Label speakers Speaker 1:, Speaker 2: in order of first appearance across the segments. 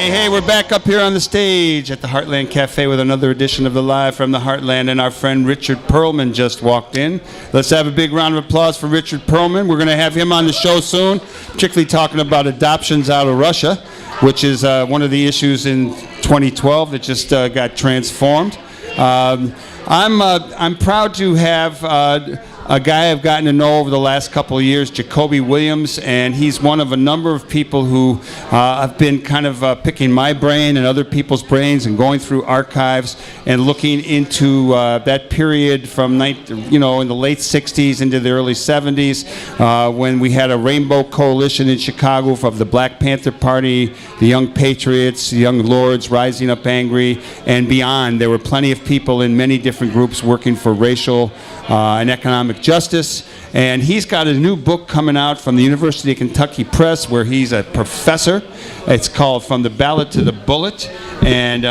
Speaker 1: Hey, we're back up here on the stage at the Heartland Cafe with another edition of the Live from the Heartland, and our friend Richard Perlman just walked in. Let's have a big round of applause for Richard Perlman. We're going to have him on the show soon, particularly talking about adoptions out of Russia, which is one of the issues in 2012 that just got transformed. I'm proud to have a guy I've gotten to know over the last couple of years, Jakobi Williams, and he's one of a number of people who have been kind of picking my brain and other people's brains and going through archives and looking into that period from in the late 60s into the early 70s when we had a rainbow coalition in Chicago of the Black Panther Party, the Young Patriots, the Young Lords rising up angry, and beyond. There were plenty of people in many different groups working for racial and economic justice, and he's got a new book coming out from the University of Kentucky Press where he's a professor. It's called From the Ballot to the Bullet, and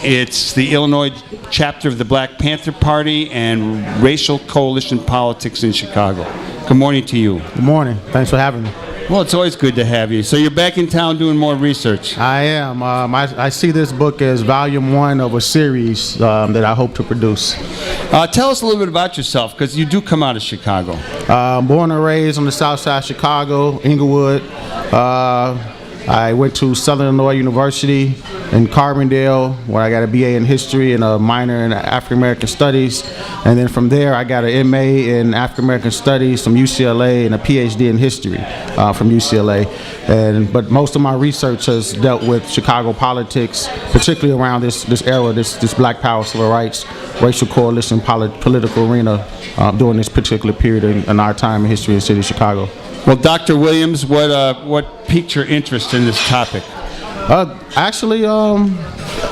Speaker 1: it's the Illinois chapter of the Black Panther Party and racial coalition politics in Chicago. Good morning to you.
Speaker 2: Good morning. Thanks for having me.
Speaker 1: Well, it's always good to have you. So you're back in town doing more research.
Speaker 2: I am. I see this book as volume 1 of a series that I hope to produce.
Speaker 1: Tell us a little bit about yourself, because you do come out of Chicago.
Speaker 2: Born and raised on the south side of Chicago, Inglewood. I went to Southern Illinois University in Carbondale, where I got a BA in history and a minor in African American studies. And then from there, I got an MA in African American studies from UCLA and a PhD in history from UCLA. But most of my research has dealt with Chicago politics, particularly around this era, this Black Power, civil rights, racial coalition political arena during this particular period in our time in history in the city of Chicago.
Speaker 1: Well, Dr. Williams, what piqued your interest in this topic?
Speaker 2: Actually,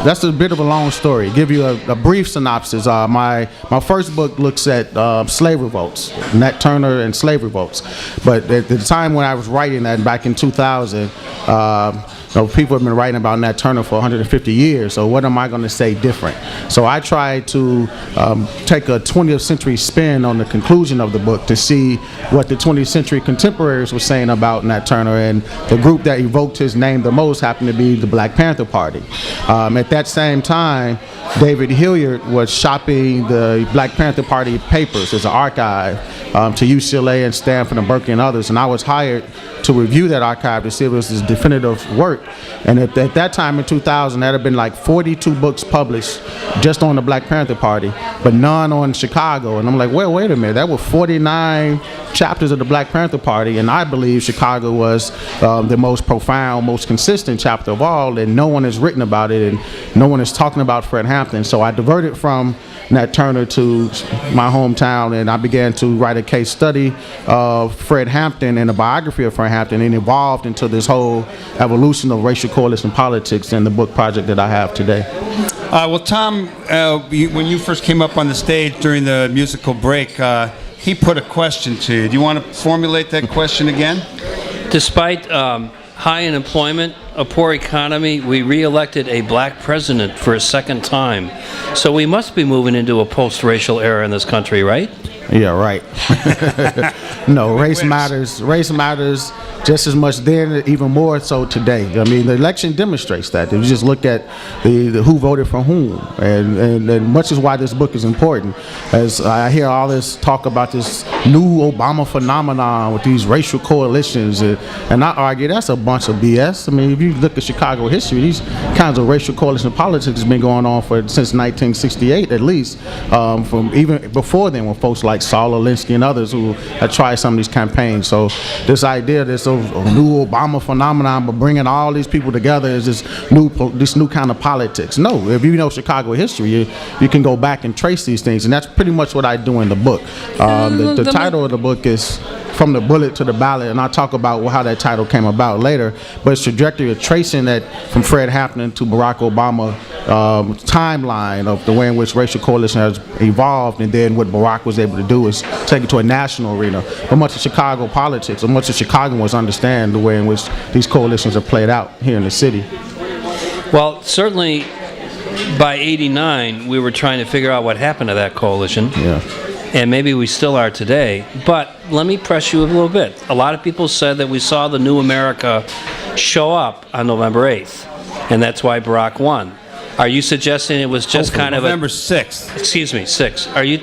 Speaker 2: that's a bit of a long story. Give you a brief synopsis. My first book looks at slave revolts, Nat Turner and slave revolts. But at the time when I was writing that back in 2000, people have been writing about Nat Turner for 150 years, so what am I going to say different? So I tried to take a 20th century spin on the conclusion of the book to see what the 20th century contemporaries were saying about Nat Turner, and the group that evoked his name the most happened to be the Black Panther Party. At that same time, David Hilliard was shopping the Black Panther Party papers as an archive to UCLA and Stanford and Berkeley and others, and I was hired to review that archive to see if it was this definitive work. And at that time in 2000, there had been like 42 books published just on the Black Panther Party, but none on Chicago. And I'm like, well, wait a minute, there were 49 chapters of the Black Panther Party, and I believe Chicago was the most profound, most consistent chapter of all, and no one has written about it, and no one is talking about Fred Hampton. So I diverted from Nat Turner to my hometown, and I began to write a case study of Fred Hampton and a biography of Fred Hampton, and evolved into this whole evolution of racial coalition politics and the book project that I have today.
Speaker 1: Well, Tom, when you first came up on the stage during the musical break, he put a question to you. Do you want to formulate that question again?
Speaker 3: Despite high unemployment, a poor economy, we re-elected a black president for a second time. So we must be moving into a post-racial era in this country, right?
Speaker 2: Yeah, right. No, race matters. Race matters just as much then, even more so today. I mean, the election demonstrates that. If you just look at the who voted for whom, and much is why this book is important. As I hear all this talk about this new Obama phenomenon with these racial coalitions, and I argue that's a bunch of BS. I mean, if you look at Chicago history, these kinds of racial coalition politics has been going on since 1968 at least, from even before then, when folks like Saul Alinsky and others who had tried some of these campaigns. So this idea, this new Obama phenomenon, but bringing all these people together is this new kind of politics. No, if you know Chicago history, you can go back and trace these things, and that's pretty much what I do in the book. The title of the book is From the Bullet to the Ballot, and I'll talk about how that title came about later, but it's trajectory of tracing that from Fred Hampton to Barack Obama timeline of the way in which racial coalition has evolved, and then what Barack was able to do is take it to a national arena. But much of Chicago politics, or much of Chicagoans understand the way in which these coalitions are played out here in the city.
Speaker 3: Well, certainly by '89, we were trying to figure out what happened to that coalition.
Speaker 2: Yeah.
Speaker 3: And maybe we still are today. But let me press you a little bit. A lot of people said that we saw the new America show up on November 8th. and that's why Barack won. Are you suggesting it was just kind of
Speaker 1: November 6th.
Speaker 3: Excuse me, 6. Are you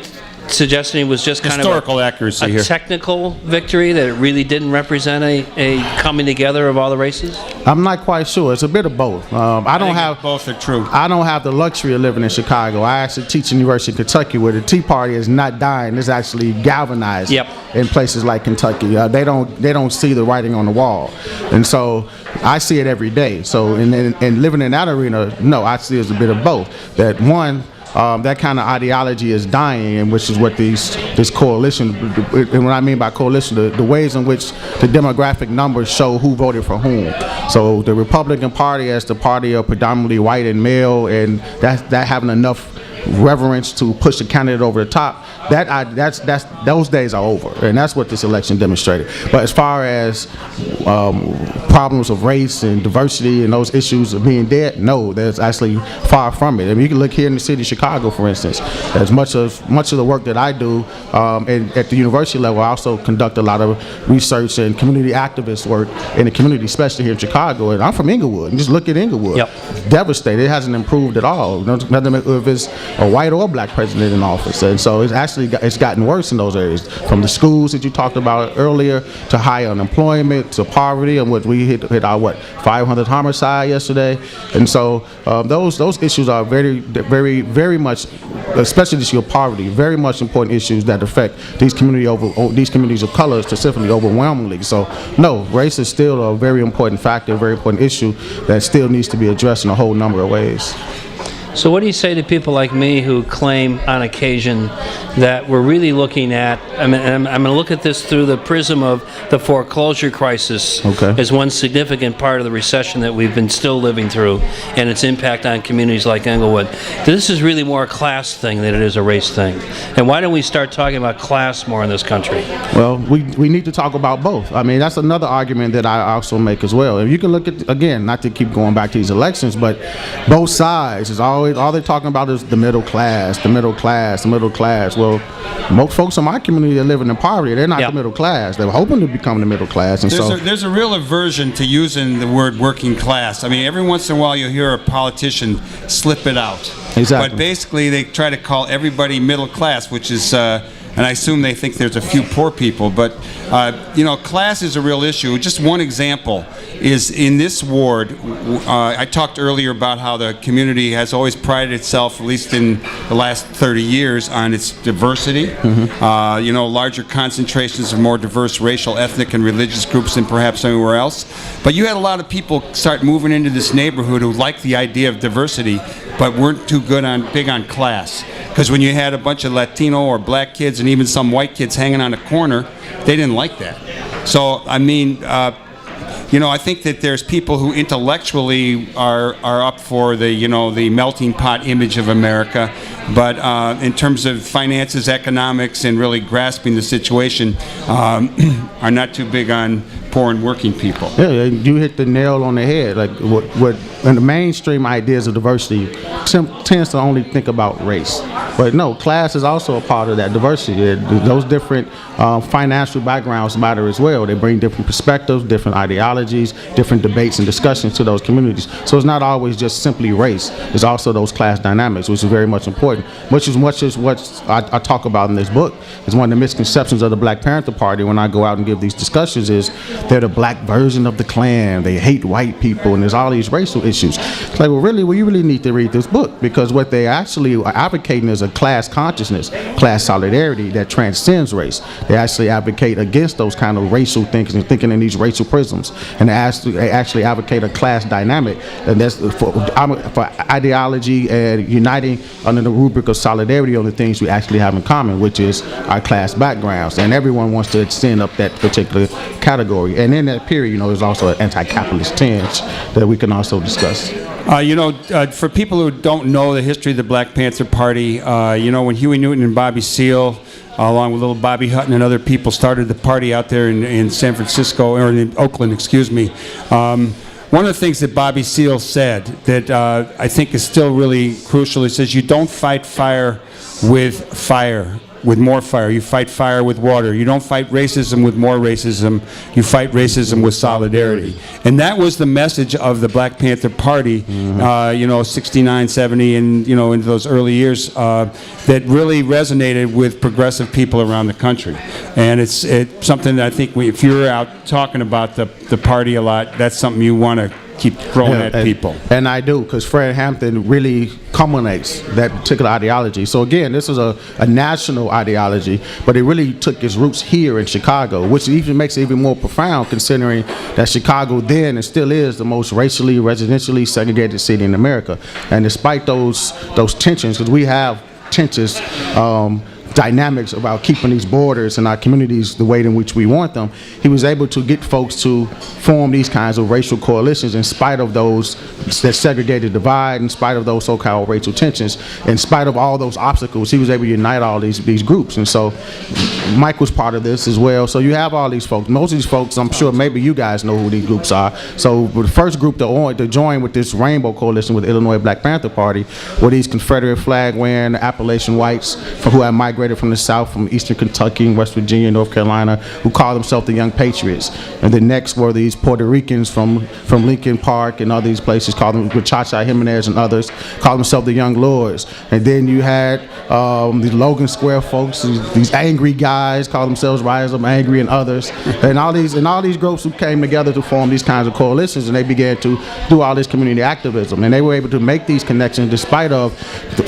Speaker 3: suggesting it was just kind
Speaker 1: Historical
Speaker 3: of
Speaker 1: accuracy
Speaker 3: a
Speaker 1: here.
Speaker 3: technical victory, that it really didn't represent a coming together of all the races?
Speaker 2: I'm not quite sure. It's a bit of both. I don't have
Speaker 1: both are true.
Speaker 2: I don't have the luxury of living in Chicago. I actually teach at University of Kentucky, where the Tea Party is not dying; it's actually galvanized.
Speaker 3: Yep.
Speaker 2: In places like Kentucky, they don't see the writing on the wall, and so I see it every day. So, and living in that arena, no, I see it as a bit of both. That one. That kind of ideology is dying, and which is what this coalition, and what I mean by coalition, the ways in which the demographic numbers show who voted for whom. So the Republican Party, as the party of predominantly white and male, and that having enough reverence to push the candidate over the top, that's those days are over, and that's what this election demonstrated. But as far as problems of race and diversity and those issues of being dead, no, there's actually far from it. I mean, you can look here in the city of Chicago, for instance. As much of the work that I do at the university level, I also conduct a lot of research and community activist work in the community, especially here in Chicago. And I'm from Inglewood. And just look at Inglewood.
Speaker 3: Yep.
Speaker 2: Devastated. It hasn't improved at all. Nothing if it's a white or black president in office. And so it's gotten worse in those areas, from the schools that you talked about earlier, to high unemployment, to poverty, and what we hit our 500 homicide yesterday. And so those issues are very, very, very much, especially the issue of poverty, very much important issues that affect these communities of color specifically overwhelmingly. So no, race is still a very important factor, a very important issue that still needs to be addressed in a whole number of ways.
Speaker 3: So what do you say to people like me who claim on occasion that we're really looking at, I'm going to look at this through the prism of the foreclosure crisis as one significant part of the recession that we've been still living through, and its impact on communities like Englewood. This is really more a class thing than it is a race thing. And why don't we start talking about class more in this country?
Speaker 2: Well, we need to talk about both. I mean, that's another argument that I also make as well. And you can look at, again, not to keep going back to these elections, but both sides is all they're talking about is the middle class, the middle class, the middle class. Well, most folks in my community are living in poverty. They're not the middle class. They're hoping to become the middle class. And
Speaker 1: there's a real aversion to using the word working class. I mean, every once in a while you'll hear a politician slip it out.
Speaker 2: Exactly.
Speaker 1: But basically they try to call everybody middle class, which is, and I assume they think there's a few poor people, but class is a real issue. Just one example is in this ward. I talked earlier about how the community has always prided itself, at least in the last 30 years, on its diversity. Larger concentrations of more diverse racial, ethnic, and religious groups than perhaps anywhere else. But you had a lot of people start moving into this neighborhood who liked the idea of diversity, but weren't too big on class. Because when you had a bunch of Latino or black kids and even some white kids hanging on a corner, they didn't like that. So, I mean, I think that there's people who intellectually are up for the melting pot image of America, but in terms of finances, economics, and really grasping the situation, are not too big on poor and working people.
Speaker 2: Yeah, you hit the nail on the head. Like what in the mainstream ideas of diversity tends to only think about race, but no, class is also a part of that diversity. Those different financial backgrounds matter as well. They bring different perspectives, different ideologies, different debates and discussions to those communities. So it's not always just simply race. It's also those class dynamics, which is very much important. Much as what I talk about in this book is one of the misconceptions of the Black Panther Party when I go out and give these discussions is they're the black version of the Klan. They hate white people, and there's all these racial issues. It's like, well, you really need to read this book, because what they actually are advocating is a class consciousness, class solidarity that transcends race. They actually advocate against those kind of racial thinking and thinking in these racial prisms, and they actually advocate a class dynamic, and that's for ideology and uniting under the rubric of solidarity on the things we actually have in common, which is our class backgrounds, and everyone wants to extend up that particular category. And in that period, there's also an anti-capitalist tinge that we can also discuss.
Speaker 1: For people who don't know the history of the Black Panther Party, when Huey Newton and Bobby Seale, along with little Bobby Hutton and other people, started the party out there in San Francisco, or in Oakland, excuse me. One of the things that Bobby Seale said that I think is still really crucial, he says, you don't fight fire with fire. with more fire. You fight fire with water. You don't fight racism with more racism. You fight racism with solidarity. And that was the message of the Black Panther Party, 69, 70, and, into those early years, that really resonated with progressive people around the country. And it's something that I think if you're out talking about the party a lot, that's something you want to keep throwing at people.
Speaker 2: And I do, because Fred Hampton really culminates that particular ideology. So again, this is a national ideology, but it really took its roots here in Chicago, which even makes it even more profound considering that Chicago then and still is the most racially, residentially segregated city in America. And despite those tensions, because we have tensions, dynamics about keeping these borders and our communities the way in which we want them, he was able to get folks to form these kinds of racial coalitions in spite of that segregated divide, in spite of those so-called racial tensions, in spite of all those obstacles. He was able to unite all these groups. And so Mike was part of this as well. So you have all these folks. Most of these folks, I'm sure maybe you guys know who these groups are. So the first group to join with this rainbow coalition with the Illinois Black Panther Party were these Confederate flag wearing Appalachian whites who had migrated from the South, from Eastern Kentucky, West Virginia, North Carolina, who called themselves the Young Patriots. And then next were these Puerto Ricans from Lincoln Park and other these places, called them Chacha Jimenez and others, called themselves the Young Lords. And then you had these Logan Square folks, these angry guys, called themselves Rise Up Angry and others. And all these groups who came together to form these kinds of coalitions, and they began to do all this community activism. And they were able to make these connections despite of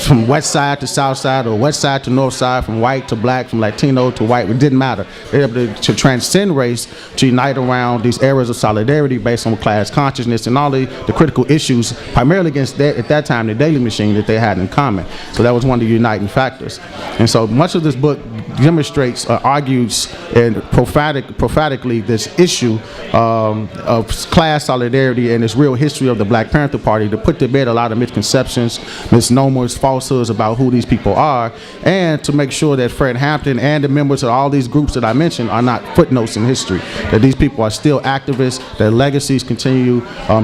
Speaker 2: from west side to south side, or west side to north side, from white to black, from Latino to white. It didn't matter. They were able to transcend race, to unite around these areas of solidarity based on class consciousness and all the critical issues, primarily against at that time the daily machine that they had in common. So that was one of the uniting factors. And so much of this book demonstrates, argues, and prophetically this issue of class solidarity and this real history of the Black Panther Party, to put to bed a lot of misconceptions, misnomers, falsehoods about who these people are, and to make sure that Fred Hampton and the members of all these groups that I mentioned are not footnotes in history, that these people are still activists, their legacies continue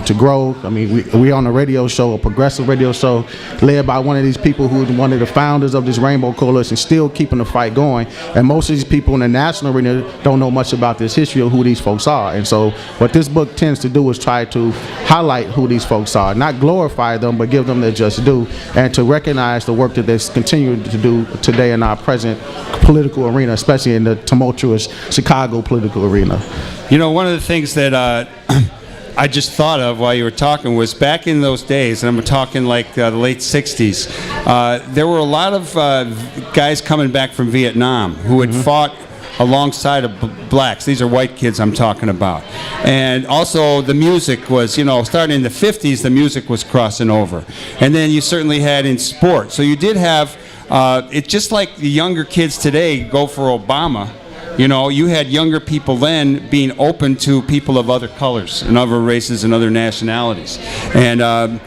Speaker 2: to grow. I mean, we on a radio show, a progressive radio show, led by one of these people who is one of the founders of this Rainbow Coalition, still keeping the fight going. And most of these people in the national arena don't know much about this history of who these folks are. And so what this book tends to do is try to highlight who these folks are, not glorify them, but give them their just due, and to recognize the work that they're continuing to do today in our present political arena, especially in the tumultuous Chicago political arena.
Speaker 1: One of the things that I just thought of while you were talking was back in those days, and I'm talking like the late 60s, there were a lot of guys coming back from Vietnam who had fought alongside of blacks. These are white kids I'm talking about. And also the music was, starting in the 50s, the music was crossing over. And then you certainly had in sport. So you did have, it's just like the younger kids today go for Obama. You had younger people then being open to people of other colors and other races and other nationalities. And,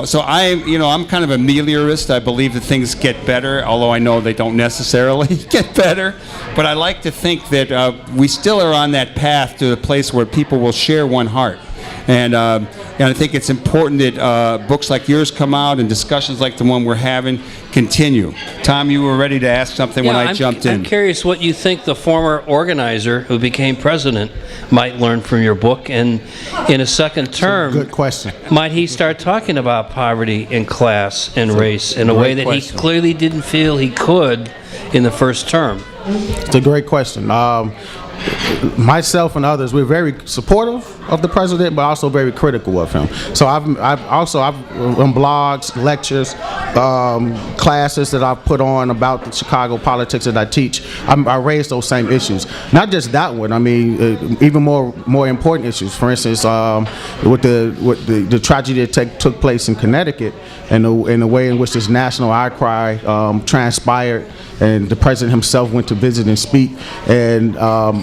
Speaker 1: so I'm kind of a meliorist. I believe that things get better, although I know they don't necessarily get better. But I like to think that we still are on that path to a place where people will share one heart. And I think it's important that books like yours come out and discussions like the one we're having continue. Tom, you were ready to ask something when I jumped in.
Speaker 3: I'm curious what you think the former organizer who became president might learn from your book, and in a second term,
Speaker 2: good question,
Speaker 3: might he start talking about poverty and class and race in a way that he clearly didn't feel he could in the first term?
Speaker 2: It's a great question. Myself and others, we're very supportive of the president, but also very critical of him. So I've on blogs, lectures, classes that I've put on about the Chicago politics that I teach, I raise those same issues. Not just that one. I mean, even more important issues. For instance, with the tragedy that took place in Connecticut, and the way in which this national outcry transpired, and the president himself went to visit and speak. And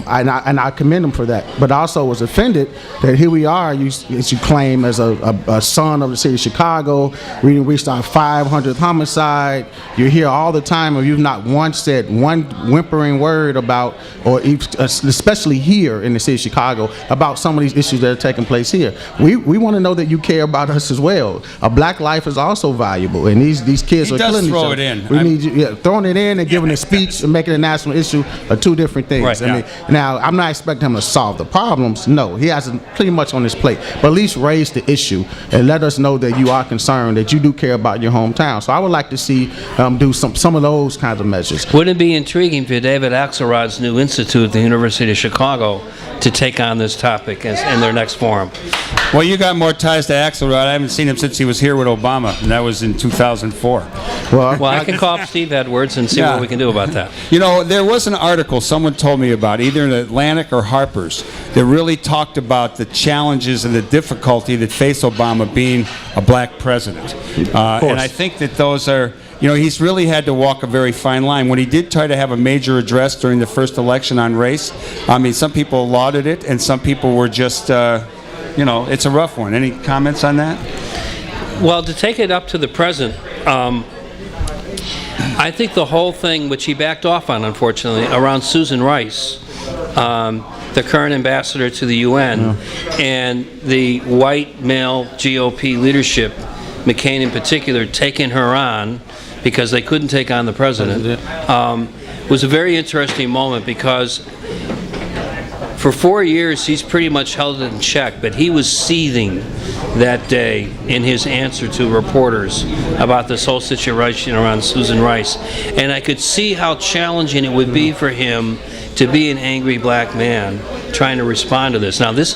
Speaker 2: and I commend him for that. But I also was offended that here we are, as you claim, as a son of the city of Chicago. We reached our 500th homicide. You're here all the time, and you've not once said one whimpering word about, or especially here in the city of Chicago, about some of these issues that are taking place here. We want to know that you care about us as well. A black life is also valuable, and these kids are killing each other.
Speaker 1: Throw it in.
Speaker 2: We need you, throwing it in and giving a speech and making a national issue are two different things.
Speaker 3: Right,
Speaker 2: I mean, now I'm not expecting him to solve the problems. No, he has pretty much on his plate, but at least raise the issue and let us know that you are concerned, that you do care about your hometown. So I would like to see do some of those kinds of measures.
Speaker 3: Wouldn't it be intriguing for David Axelrod's new institute at the University of Chicago to take on this topic in their next forum?
Speaker 1: Well, you got more ties to Axelrod. I haven't seen him since he was here with Obama, and that was in 2004.
Speaker 3: Well, I can call up Steve Edwards and see what we can do about that.
Speaker 1: You know, there was an article someone told me about, either in Atlantic or Harper's, that really talked about the challenges and the difficulty that faced Obama being a black president. And I think that those are, you know, he's really had to walk a very fine line. When he did try to have a major address during the first election on race, I mean, some people lauded it, and some people were just, you know, it's a rough one. Any comments on that?
Speaker 3: Well, to take it up to the present, I think the whole thing, which he backed off on, unfortunately, around Susan Rice, the current ambassador to the UN, and the white male GOP leadership, McCain in particular, taking her on because they couldn't take on the president, was a very interesting moment, because for 4 years he's pretty much held it in check, but he was seething that day in his answer to reporters about this whole situation around Susan Rice. And I could see how challenging it would be for him to be an angry black man trying to respond to this. Now, this